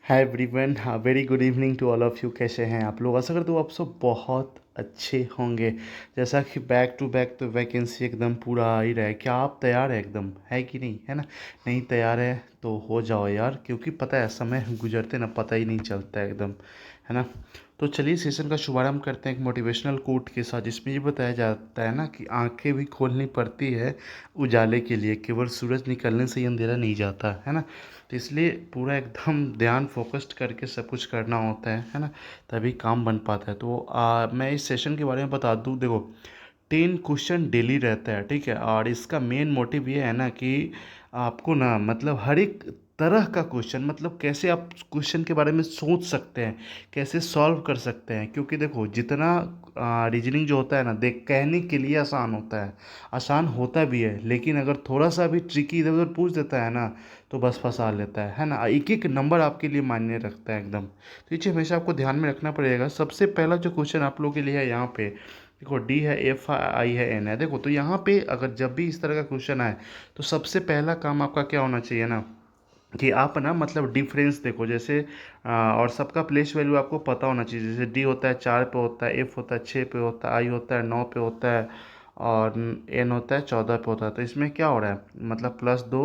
हाय everyone, हाँ very good evening to all of you. कैसे हैं आप लोग? आशा करता हूँ आप सब बहुत अच्छे होंगे। जैसा कि बैक टू बैक तो वैकेंसी एकदम पूरा आ ही रहा है। क्या आप तैयार है? एकदम है कि नहीं, है ना? नहीं तैयार है तो हो जाओ यार, क्योंकि पता है समय गुजरते ना पता ही नहीं चलता है एकदम, है ना? तो चलिए सेशन का शुभारंभ करते हैं एक मोटिवेशनल कोट के साथ, जिसमें ये बताया जाता है ना कि आंखें भी खोलनी पड़ती है उजाले के लिए, केवल सूरज निकलने से ही अंधेरा नहीं जाता, है ना? तो इसलिए पूरा एकदम ध्यान फोकस्ड करके सब कुछ करना होता है ना? तभी काम बन पाता है। तो मैं इस सेशन के बारे में बता दूँ। देखो, 10 क्वेश्चन डेली रहता है, ठीक है? और इसका मेन मोटिव ये है ना कि आपको ना मतलब हर एक तरह का क्वेश्चन, मतलब कैसे आप क्वेश्चन के बारे में सोच सकते हैं, कैसे सॉल्व कर सकते हैं। क्योंकि देखो, जितना रीजनिंग जो होता है ना, देख कहने के लिए आसान होता है, आसान होता भी है, लेकिन अगर थोड़ा सा भी ट्रिकी इधर उधर पूछ देता है ना, तो बस फंसा लेता है ना? एक एक नंबर आपके लिए मायने रखता है एकदम। तो ये चीज़ हमेशा आपको ध्यान में रखना पड़ेगा। सबसे पहला जो क्वेश्चन आप लोगों के लिए है यहाँ पे, देखो डी है, एफ आई है, एन है। देखो, तो यहाँ पे अगर जब भी इस तरह का क्वेश्चन आए, तो सबसे पहला काम आपका क्या होना चाहिए ना, कि आप ना मतलब डिफरेंस देखो। जैसे और सबका प्लेस वैल्यू आपको पता होना चाहिए। जैसे डी होता है 4 पे होता है, एफ होता है 6 पे होता है, आई होता है 9 पे होता है, और एन होता है 14 पे होता है। तो इसमें क्या हो रहा है, मतलब +2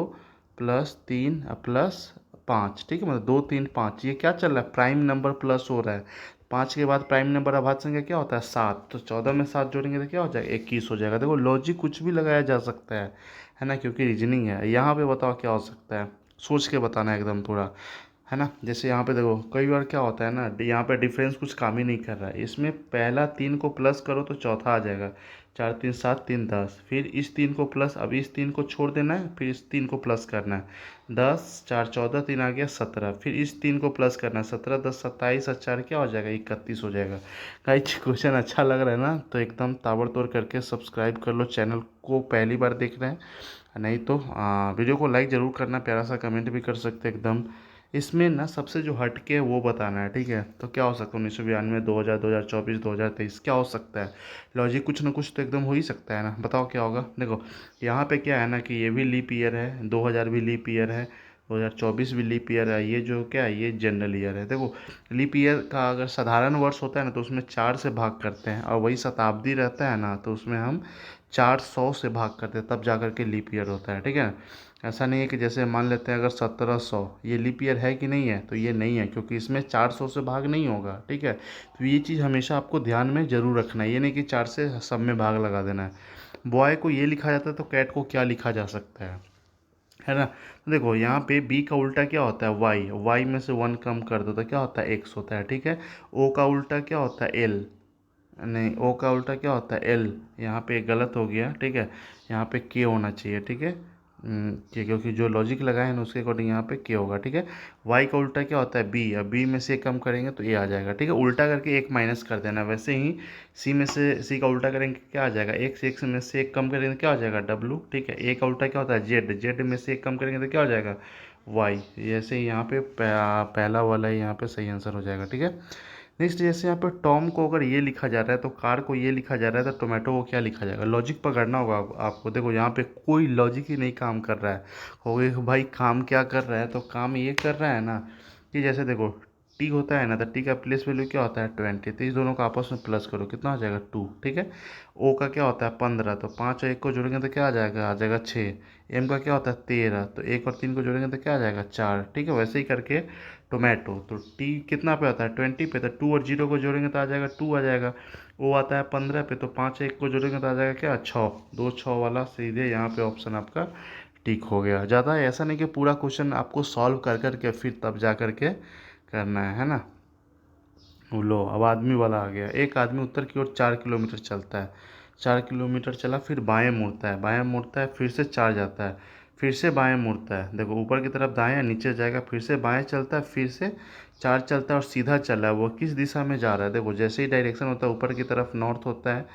+3 +5, ठीक है? मतलब 2 3 5, ये क्या चल रहा है, प्राइम नंबर प्लस हो रहा है। 5 के बाद प्राइम नंबर अभाज्य संख्या क्या होता है, 7। तो 14 में 7 जोड़ेंगे तो क्या हो जाएगा, 21 हो जाएगा। देखो, लॉजिक कुछ भी लगाया जा सकता है ना? क्योंकि रीजनिंग है। यहाँ पे बताओ क्या हो सकता है, सोच के बताना है एकदम पूरा, है ना? जैसे यहाँ पे देखो, कई बार क्या होता है ना, यहाँ पे डिफरेंस कुछ काम ही नहीं कर रहा है। इसमें पहला 3 को प्लस करो तो चौथा आ जाएगा। 4 3 7 3 10, फिर इस 3 को प्लस, अब इस 3 को छोड़ देना है, फिर इस 3 को प्लस करना है। 10 4 14, 3 आ गया 17, फिर इस 3 को प्लस करना है। 17 10 27 और 4 क्या हो जाएगा, 31 हो जाएगा। गाइस, क्वेश्चन अच्छा लग रहा है ना? तो एकदम ताबड़तोड़ करके सब्सक्राइब कर लो चैनल को, पहली बार देख रहे हैं। नहीं तो वीडियो को लाइक ज़रूर करना, प्यारा सा कमेंट भी कर सकते हैं एकदम। इसमें ना सबसे जो हटके है वो बताना है, ठीक है? तो क्या हो सकता है, 1992, 2000, 2024, 2023, क्या हो सकता है? लॉजिक कुछ ना कुछ तो एकदम हो ही सकता है ना? बताओ क्या होगा। देखो, यहाँ पे क्या है ना कि ये भी लीप ईयर है, 2000 भी लीप ईयर है, 2024 भी लीप ईयर है। ये जो क्या है, ये जनरल ईयर है। देखो, लीप ईयर का अगर साधारण वर्ष होता है ना, तो उसमें 4 से भाग करते हैं, और वही शताब्दी रहता है ना, तो उसमें हम 400 से भाग करते हैं, तब जा कर के लीप ईयर होता है, ठीक है? ऐसा नहीं है कि जैसे मान लेते हैं अगर 1700 ये लीप ईयर है कि नहीं है, तो ये नहीं है, क्योंकि इसमें 400 से भाग नहीं होगा, ठीक है? तो ये चीज़ हमेशा आपको ध्यान में जरूर रखना है। ये नहीं कि 4 से सब में भाग लगा देना है। बॉय को ये लिखा जाता है, तो कैट को क्या लिखा जा सकता है ना? तो देखो, यहाँ पे बी का उल्टा क्या होता है, वाई। वाई में से 1 कम कर दो तो क्या होता है, एक्स होता है, ठीक है? ओ का उल्टा क्या होता है, एल। नहीं, ओ का उल्टा क्या होता है, एल। यहाँ पे गलत हो गया, ठीक है? यहाँ पे के होना चाहिए, ठीक है? के, क्योंकि जो लॉजिक लगाए हैं ना उसके अकॉर्डिंग यहाँ पे के होगा, ठीक है? वाई का उल्टा क्या होता है, बी। अब बी में से कम करेंगे तो ए आ जाएगा, ठीक है? उल्टा करके एक माइनस कर देना। वैसे ही सी में से सी का उल्टा करेंगे क्या आ जाएगा, एक्स। एक्स में से एक कम करेंगे तो क्या हो जाएगा, डब्लू, ठीक है? ए का उल्टा क्या होता है, जेड। जेड में से एक कम करेंगे तो क्या हो जाएगा, वाई। जैसे ही यहाँ पे पहला वाला यहाँ पे सही आंसर हो जाएगा, ठीक है? नेक्स्ट, जैसे यहाँ पे टॉम को अगर ये लिखा जा रहा है, तो कार को ये लिखा जा रहा है, तो टोमेटो को क्या लिखा जाएगा? लॉजिक पकड़ना होगा आपको। देखो, यहाँ पे कोई लॉजिक ही नहीं काम कर रहा है। होगे कि भाई काम क्या कर रहा है, तो काम ये कर रहा है ना कि जैसे देखो, टी होता है ना, तो टी का प्लेस वैल्यू क्या होता है, 20। तो इस दोनों को आपस में प्लस करो, कितना हो जाएगा, 2, ठीक है? ओ का क्या होता है, 15। तो 5 और 1 को जोड़ेंगे तो क्या आ जाएगा 6। एम का क्या होता है, 13। तो 1 और 3 को जोड़ेंगे तो क्या आ जाएगा, 4, ठीक है? वैसे ही करके टोमेटो, तो टी कितना पे आता है, 20 पे। तो 2 और 0 को जोड़ेंगे तो आ जाएगा 2 आ जाएगा। वो आता है 15 पे, तो 5 1 को जोड़ेंगे तो आ जाएगा क्या, 6। 2 6 वाला सीधे यहाँ पे ऑप्शन आपका टिक हो गया। ज़्यादा ऐसा नहीं कि पूरा क्वेश्चन आपको सॉल्व कर कर के फिर तब जा कर के करना है ना? लो, अब आदमी वाला आ गया। एक आदमी उत्तर की ओर 4 किलोमीटर चलता है। 4 किलोमीटर चला, फिर बाएं मुड़ता है, बाएं मुड़ता है, फिर से 4 जाता है, फिर से बाएं मुड़ता है। देखो, ऊपर की तरफ दाएं, नीचे जाएगा, फिर से बाएं चलता है, फिर से 4 चलता है, और सीधा चल रहा है। वो किस दिशा में जा रहा है? देखो, जैसे ही डायरेक्शन होता है, ऊपर की तरफ नॉर्थ होता है,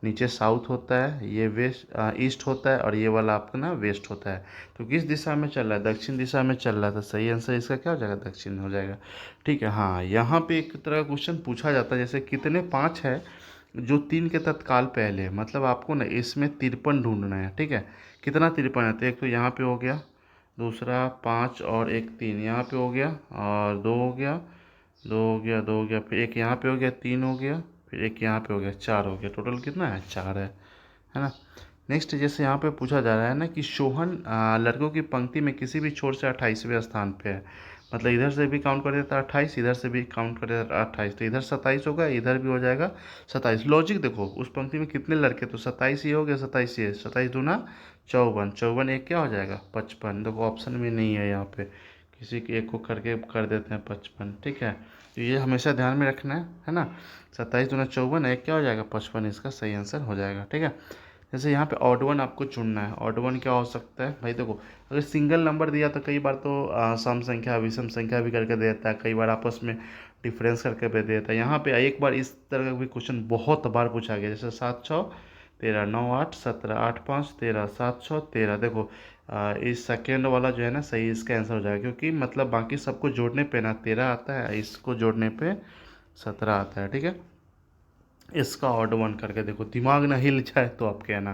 नीचे साउथ होता है, ये वेस्ट ईस्ट होता है, और ये वाला आपका ना वेस्ट होता है। तो किस दिशा में चल रहा है, दक्षिण दिशा में चल रहा था। सही आंसर इसका क्या हो जाएगा, दक्षिण हो जाएगा, ठीक है? हाँ, यहाँ पे एक तरह का क्वेश्चन पूछा जाता है, जैसे कितने 5 है जो 3 के तत्काल पहले है। मतलब आपको ना इसमें 53 ढूंढना है, ठीक है? कितना 53 है, तो एक तो यहाँ पे हो गया, दूसरा 5 और एक 3 यहाँ पे हो गया, और 2 हो गया, 2 हो गया, 2 हो गया, फिर एक यहाँ पे हो गया, 3 हो गया, फिर एक यहाँ पे हो गया, 4 हो गया। टोटल कितना है? 4 है ना। नेक्स्ट जैसे यहाँ पे पूछा जा रहा है ना कि सोहन लड़कों की पंक्ति में किसी भी छोर से 28वें स्थान पे है। मतलब इधर से भी काउंट कर देता है 28, इधर से भी काउंट कर देता है 28, तो इधर 27 होगा, इधर भी हो जाएगा 27। लॉजिक देखो, उस पंक्ति में कितने लड़के, तो 27 ही हो गया, 27 ही है, 27 दूना 54, 54 एक क्या हो जाएगा? 55। देखो ऑप्शन में नहीं है यहाँ पे, किसी के एक को करके कर देते हैं 55, ठीक है। तो ये हमेशा ध्यान में रखना है ना। 27 दूना 54, एक क्या हो जाएगा? 55, इसका सही आंसर हो जाएगा, ठीक है। जैसे यहाँ पे ऑड वन आपको चुनना है। ऑड वन क्या हो सकता है भाई? देखो, अगर सिंगल नंबर दिया तो कई बार तो सम संख्या विषम संख्या भी करके दे देता है, कई बार आपस में डिफरेंस करके भी दे देता है। यहाँ पे एक बार इस तरह का भी क्वेश्चन बहुत बार पूछा गया, जैसे 7 6 13, 9 8 17, 8 5 13, 7 6 13। देखो इस सेकेंड वाला जो है ना सही इसका आंसर हो जाएगा, क्योंकि मतलब बाकी सबको जोड़ने पे ना 13 आता है, इसको जोड़ने पे 17 आता है, ठीक है। इसका ऑड वन करके देखो, दिमाग ना हिल जाए तो आप कहना,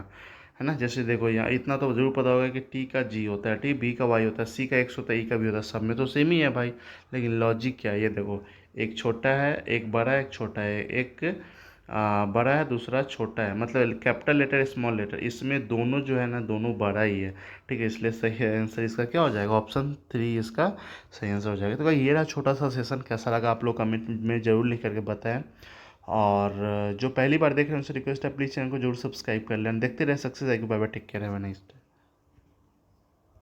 है ना। जैसे देखो यहाँ इतना तो जरूर पता होगा कि टी का जी होता है, टी बी का वाई होता है, सी का एक्स होता है, ई का भी होता है, सब में तो सेम ही है भाई। लेकिन लॉजिक क्या है ये देखो, एक छोटा है, एक बड़ा है, एक छोटा है, एक बड़ा है, दूसरा छोटा है, मतलब कैपिटल लेटर स्मॉल लेटर, इसमें दोनों जो है ना दोनों बड़ा ही है, ठीक है। इसलिए सही आंसर इसका क्या हो जाएगा? ऑप्शन 3 इसका सही आंसर हो जाएगा। तो भाई ये रहा छोटा सा सेशन, कैसा लगा आप लोग कमेंट में ज़रूर लिख करके बताएं। और जो पहली बार देख रहे हैं उनसे रिक्वेस्ट है प्लीज़ चैनल को जरूर सब्सक्राइब कर लेना। देखते रहे सक्सेस आएगी। Bye bye, take care, have a nice day.